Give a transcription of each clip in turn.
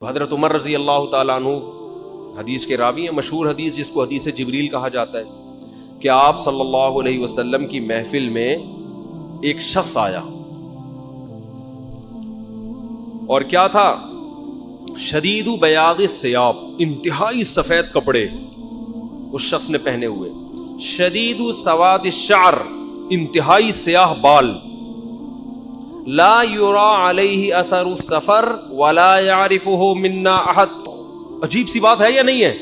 تو حضرت عمر رضی اللہ تعالیٰ عنہ حدیث کے راوی ہیں، مشہور حدیث جس کو حدیث جبریل کہا جاتا ہے کہ آپ صلی اللہ علیہ وسلم کی محفل میں ایک شخص آیا اور کیا تھا؟ شدید بیاض الثیاب، انتہائی سفید کپڑے اس شخص نے پہنے ہوئے، شدید سواد الشعر، انتہائی سیاہ بال، لا یرا علیہ اثر السفر ولا یعرفہ منا احد۔ عجیب سی بات ہے یا نہیں ہے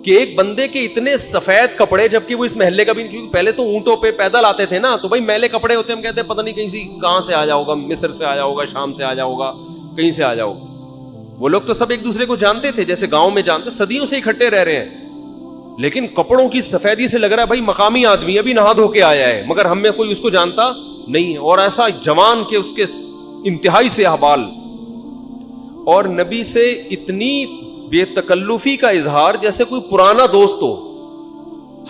کہ ایک بندے کے اتنے سفید کپڑے، جبکہ وہ اس محلے کا بھی، کیونکہ پہلے تو اونٹوں پہ پیدل آتے تھے نا، تو بھائی میلے کپڑے ہوتے ہیں، ہم کہتے ہیں پتہ نہیں کہیں سے کہاں سے آیا ہوگا، مصر سے آیا ہوگا، شام سے آیا ہوگا، کہیں سے آیا ہوگا۔ وہ لوگ تو سب ایک دوسرے کو جانتے تھے، جیسے گاؤں میں جانتے، صدیوں سے اکٹھے رہ رہے ہیں، لیکن کپڑوں کی سفیدی سے لگ رہا ہے بھائی مقامی آدمی ابھی نہا دھو کے آیا ہے، مگر ہم میں کوئی اس کو جانتا نہیں ہے، اور ایسا جوان کہ اس کے انتہائی سیاہ بال، اور نبی سے اتنی بے تکلفی کا اظہار جیسے کوئی پرانا دوست ہو،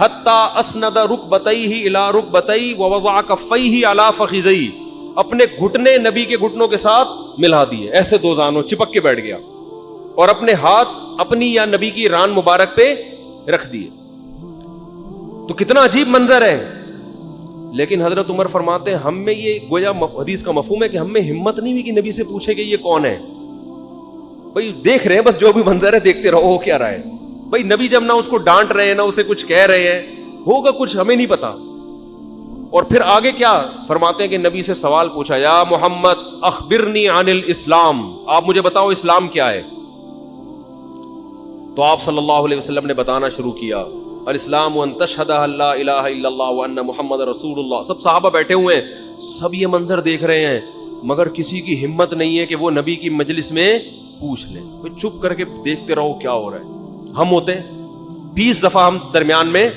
حتی اسند رکبتیہ الی رکبتیہ ووضع کفیہ علی فخذیہ، اپنے گھٹنے نبی کے گھٹنوں کے ساتھ ملا دیے، ایسے دو زانوں چپک کے بیٹھ گیا، اور اپنے ہاتھ اپنی یا نبی کی ران مبارک پہ رکھ دیے۔ تو کتنا عجیب منظر ہے، لیکن حضرت عمر فرماتے ہیں ہم میں یہ گویا حدیث کا مفہوم ہے کہ ہم میں ہمت نہیں ہوئی کہ نبی سے پوچھے کہ یہ کون ہے۔ بھائی دیکھ رہے ہیں بس، جو بھی منظر ہے دیکھتے رہو، ہو کیا رہا ہے بھائی، نبی جب نہ اس کو ڈانٹ رہے ہیں نہ اسے کچھ کہہ رہے ہیں، ہوگا کچھ ہمیں نہیں پتا۔ اور پھر آگے کیا فرماتے ہیں کہ نبی سے سوال پوچھا، یا محمد اخبرنی عن الاسلام، آپ مجھے بتاؤ اسلام کیا ہے؟ تو آپ صلی اللہ علیہ وسلم نے بتانا شروع کیا، الاسلام ان تشہد ان لا الہ الا اللہ وان محمد رسول اللہ۔ سب صحابہ بیٹھے ہوئے ہیں، سب یہ منظر دیکھ رہے ہیں، مگر کسی کی ہمت نہیں ہے کہ وہ نبی کی مجلس میں پوچھ لیں۔ چپ کر کے دیکھتے رہو کیا ہو رہا ہے۔ ہم ہوتے 20 دفعہ ہم درمیان میں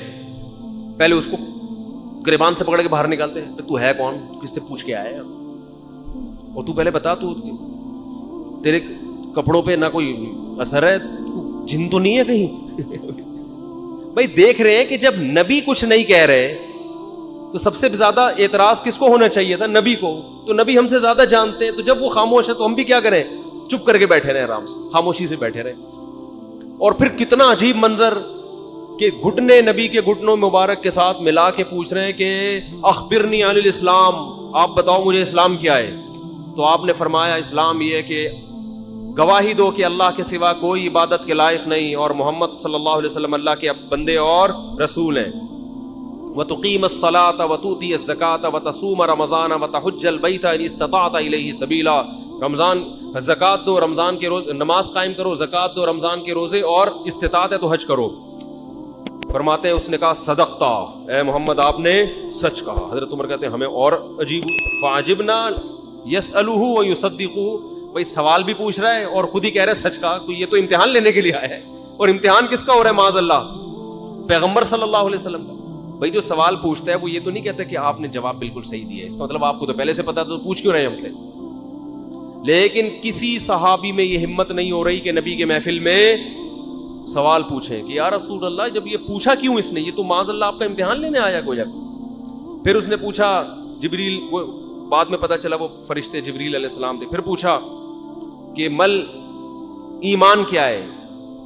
پہلے اس کو گریبان سے پکڑ کے باہر نکالتے ہیں، تو ہے کون، کس سے پوچھ کے آیا ہے، اور تو پہلے بتا، تو تیرے کپڑوں پہ نہ کوئی اثر ہے، جن تو نہیں ہے کہیں؟ بھائی دیکھ رہے ہیں کہ جب نبی کچھ نہیں کہہ رہے تو سب سے زیادہ اعتراض کس کو ہونا چاہیے تھا؟ نبی کو۔ تو نبی ہم سے زیادہ جانتے ہیں، تو جب وہ خاموش ہے تو ہم بھی کیا کریں؟ چپ کر کے بیٹھے رہے، آرام سے خاموشی سے بیٹھے رہے۔ اور پھر کتنا عجیب منظر کہ گھٹنے نبی کے گھٹنوں مبارک کے ساتھ ملا کے پوچھ رہے ہیں کہ اخبرنی عن الاسلام، آپ بتاؤ مجھے اسلام کیا ہے؟ تو آپ نے فرمایا اسلام یہ ہے کہ گواہی دو کہ اللہ کے سوا کوئی عبادت کے لائق نہیں، اور محمد صلی اللہ علیہ وسلم اللہ کے بندے اور رسول ہیں، وَتُقِيمَ الصَّلَاةَ وَتُؤْتِيَ الزَّكَاةَ وَتَصُومَ رَمَضَانَ وَتَحُجَّ الْبَيْتَ إِنِ اسْتَطَعْتَ إِلَيْهِ سَبِيلًا، رمضان زکوٰۃ دو، رمضان کے روز نماز قائم کرو، زکوٰۃ دو، رمضان کے روزے، اور استطاعت ہے تو حج کرو۔ فرماتے ہیں اس نے کہا صدقتا، اے محمد آپ نے سچ کہا۔ حضرت عمر کہتے ہیں ہمیں اور عجیب، فعجبنا یسألہ ویصدقہ، بھائی سوال بھی پوچھ رہا ہے اور خود ہی کہہ رہا ہے سچ کہا، تو یہ تو امتحان لینے کے لیے آیا ہے، اور امتحان کس کا ہو رہا ہے؟ معاذ اللہ پیغمبر صلی اللہ علیہ وسلم کا۔ بھائی جو سوال پوچھتا ہے وہ یہ تو نہیں کہتا کہ آپ نے جواب بالکل صحیح دیا ہے، اس کا مطلب آپ کو تو پہلے سے پتا، تو پوچھ کیوں رہے ہیں ہم سے؟ لیکن کسی صحابی میں یہ ہمت نہیں ہو رہی کہ نبی کے محفل میں سوال پوچھیں کہ یا رسول اللہ جب یہ پوچھا کیوں اس نے، یہ تو معاذ اللہ آپ کا امتحان لینے آیا گویا۔ پھر اس نے پوچھا، جبریل، وہ بعد میں پتا چلا وہ فرشتے جبریل علیہ السلام تھے، پھر پوچھا کہ مل ایمان کیا ہے،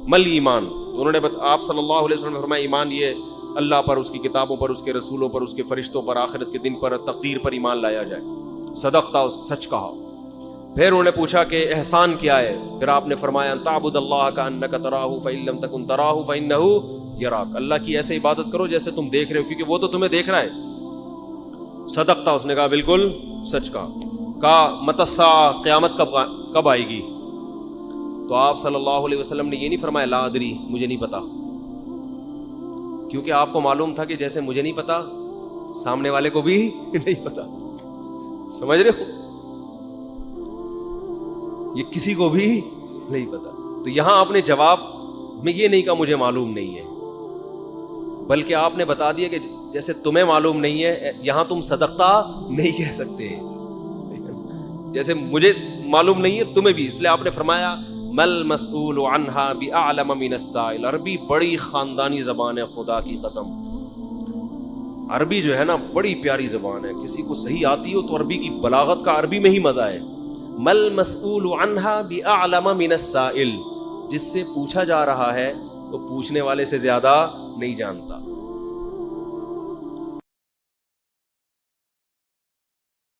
مل ایمان؟ تو انہوں نے آپ صلی اللہ علیہ وسلم نے فرمایا ایمان یہ اللہ پر، اس کی کتابوں پر، اس کے رسولوں پر، اس کے فرشتوں پر، آخرت کے دن پر، تقدیر پر ایمان لایا جائے۔ صدقتا، سچ کہا۔ پھر انہوں نے پوچھا کہ احسان کیا ہے؟ پھر آپ نے فرمایا ان تعبد اللہ کأنک تراہ فإن لم تکن تراہ فإنہ یراک، اللہ کی ایسے عبادت کرو جیسے تم دیکھ رہے ہو، کیونکہ وہ تو تمہیں دیکھ رہا ہے۔ صدقتا، اس نے کہا بالکل سچ کہا۔ متی الساعہ، قیامت کب آئے گی؟ تو آپ صلی اللہ علیہ وسلم نے یہ نہیں فرمایا لا ادری، مجھے نہیں پتا، کیونکہ آپ کو معلوم تھا کہ جیسے مجھے نہیں پتا سامنے والے کو بھی نہیں پتا، سمجھ رہے ہو؟ یہ کسی کو بھی نہیں پتا۔ تو یہاں آپ نے جواب میں یہ نہیں کہا مجھے معلوم نہیں ہے، بلکہ آپ نے بتا دیا کہ جیسے تمہیں معلوم نہیں ہے، یہاں تم صدقتا نہیں کہہ سکتے، جیسے مجھے معلوم نہیں ہے تمہیں بھی، اس لیے آپ نے فرمایا مل مسئول عنہا بأعلم من السائل۔ عربی بڑی خاندانی زبان ہے، خدا کی قسم، عربی جو ہے نا بڑی پیاری زبان ہے، کسی کو صحیح آتی ہو تو عربی کی بلاغت کا عربی میں ہی مزہ ہے۔ مل مسئول عنہا بأعلم من السائل، جس سے پوچھا جا رہا ہے وہ پوچھنے والے سے زیادہ نہیں جانتا.